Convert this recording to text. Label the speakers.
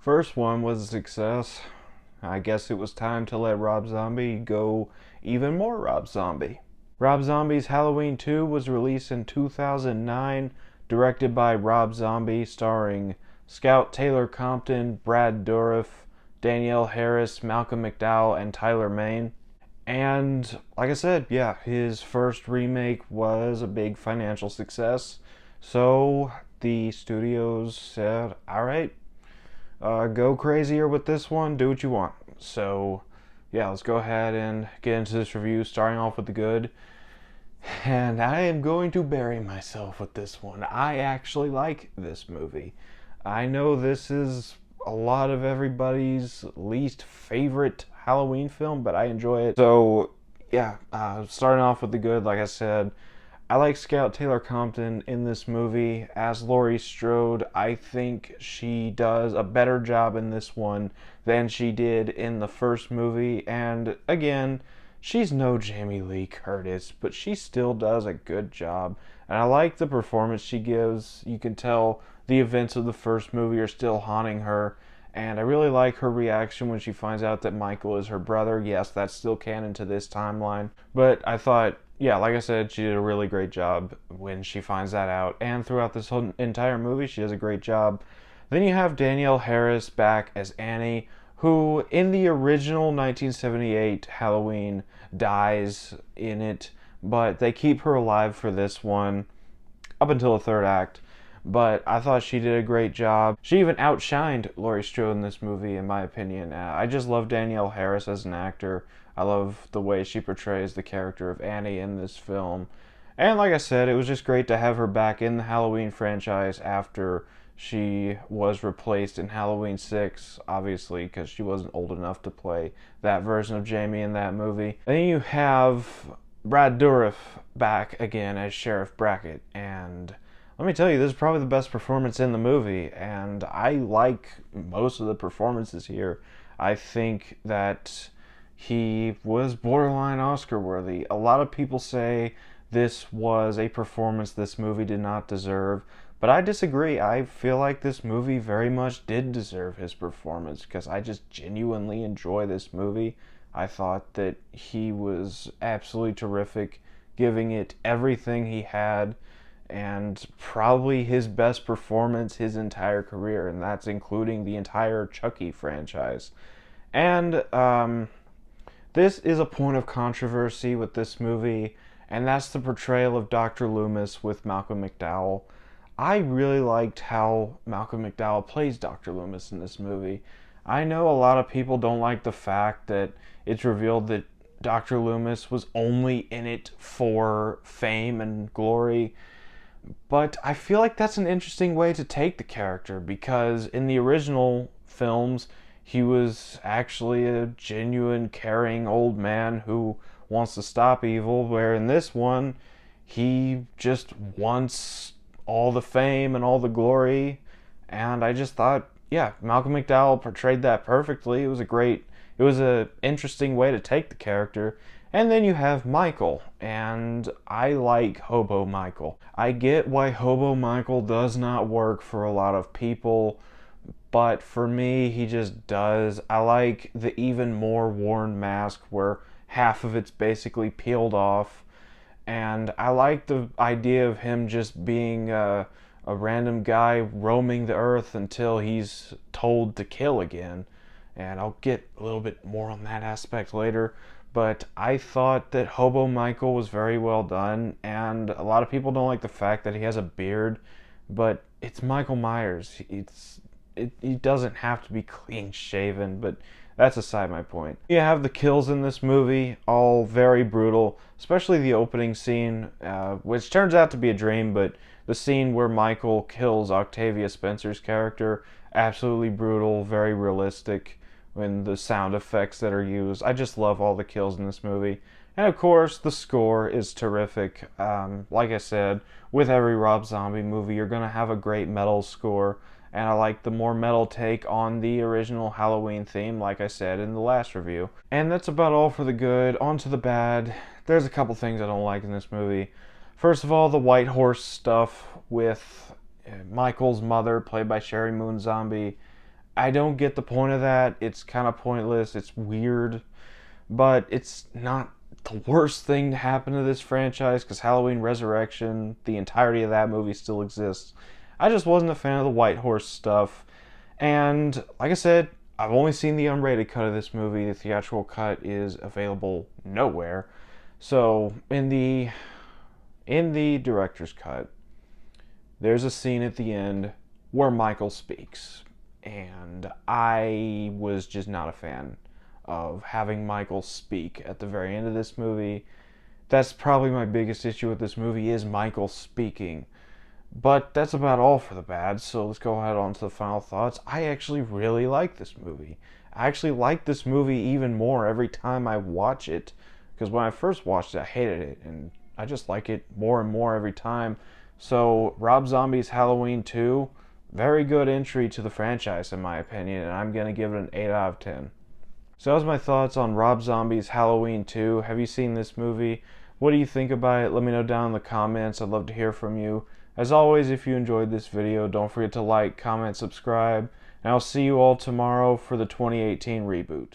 Speaker 1: First one was a success. I guess it was time to let Rob Zombie go even more Rob Zombie. Rob Zombie's Halloween 2 was released in 2009, directed by Rob Zombie, starring Scout Taylor Compton, Brad Dourif, Danielle Harris, Malcolm McDowell, and Tyler Mane. And like I said, yeah, his first remake was a big financial success. So the studios said, all right, go crazier with this one, do what you want. So yeah, let's go ahead and get into this review, starting off with the good. And I am going to bury myself with this one. I actually like this movie. I know this is a lot of everybody's least favorite Halloween film, but I enjoy it. So yeah, starting off with the good, like I said, I like Scout Taylor Compton in this movie as Laurie Strode. I think she does a better job in this one than she did in the first movie. And again, she's no Jamie Lee Curtis, but she still does a good job. And I like the performance she gives. You can tell the events of the first movie are still haunting her. And I really like her reaction when she finds out that Michael is her brother. Yes, that's still canon to this timeline. But I thought, yeah, like I said, she did a really great job when she finds that out. And throughout this whole entire movie, she does a great job. Then you have Danielle Harris back as Annie, who in the original 1978 Halloween dies in it, but they keep her alive for this one up until the third act. But I thought she did a great job. She even outshined Laurie Strode in this movie, in my opinion. I just love Danielle Harris as an actor. I love the way she portrays the character of Annie in this film. And like I said, it was just great to have her back in the Halloween franchise after she was replaced in Halloween 6, obviously, because she wasn't old enough to play that version of Jamie in that movie. Then you have Brad Dourif back again as Sheriff Brackett, and let me tell you, this is probably the best performance in the movie, and I like most of the performances here. I think that he was borderline Oscar worthy. A lot of people say this was a performance this movie did not deserve, but I disagree. I feel like this movie very much did deserve his performance because I just genuinely enjoy this movie. I thought that he was absolutely terrific, giving it everything he had, and probably his best performance his entire career, and that's including the entire Chucky franchise. And this is a point of controversy with this movie, and that's the portrayal of Dr. Loomis with Malcolm McDowell. I really liked how Malcolm McDowell plays Dr. Loomis in this movie. I know a lot of people don't like the fact that it's revealed that Dr. Loomis was only in it for fame and glory, but I feel like that's an interesting way to take the character, because in the original films, he was actually a genuine, caring old man who wants to stop evil, where in this one, he just wants all the fame and all the glory. And I just thought, yeah, Malcolm McDowell portrayed that perfectly. It was a interesting way to take the character. And then you have Michael, and I like Hobo Michael. I get why Hobo Michael does not work for a lot of people, but for me, he just does. I like the even more worn mask where half of it's basically peeled off, and I like the idea of him just being a random guy roaming the earth until he's told to kill again. And I'll get a little bit more on that aspect later. But I thought that Hobo Michael was very well done, and a lot of people don't like the fact that he has a beard, but it's Michael Myers. He doesn't have to be clean shaven, but that's aside my point. You have the kills in this movie, all very brutal, especially the opening scene, which turns out to be a dream, but the scene where Michael kills Octavia Spencer's character, absolutely brutal, very realistic. And the sound effects that are used. I just love all the kills in this movie. And of course, the score is terrific. Like I said, with every Rob Zombie movie, you're going to have a great metal score. And I like the more metal take on the original Halloween theme, like I said in the last review. And that's about all for the good. On to the bad. There's a couple things I don't like in this movie. First of all, the White Horse stuff with Michael's mother, played by Sherry Moon Zombie. I don't get the point of that. It's kind of pointless. It's weird, but it's not the worst thing to happen to this franchise because Halloween Resurrection, the entirety of that movie still exists. I just wasn't a fan of the White Horse stuff. And like I said, I've only seen the unrated cut of this movie. The theatrical cut is available nowhere. So in the director's cut, there's a scene at the end where Michael speaks. And I was just not a fan of having Michael speak at the very end of this movie. That's probably my biggest issue with this movie is Michael speaking. But that's about all for the bad, so let's go ahead on to the final thoughts. I actually really like this movie. I actually like this movie even more every time I watch it. Because when I first watched it, I hated it, and I just like it more and more every time. So, Rob Zombie's Halloween 2, very good entry to the franchise in my opinion, and I'm going to give it an 8 out of 10. So that was my thoughts on Rob Zombie's Halloween 2. Have you seen this movie? What do you think about it? Let me know down in the comments. I'd love to hear from you. As always, if you enjoyed this video, don't forget to like, comment, subscribe, and I'll see you all tomorrow for the 2018 reboot.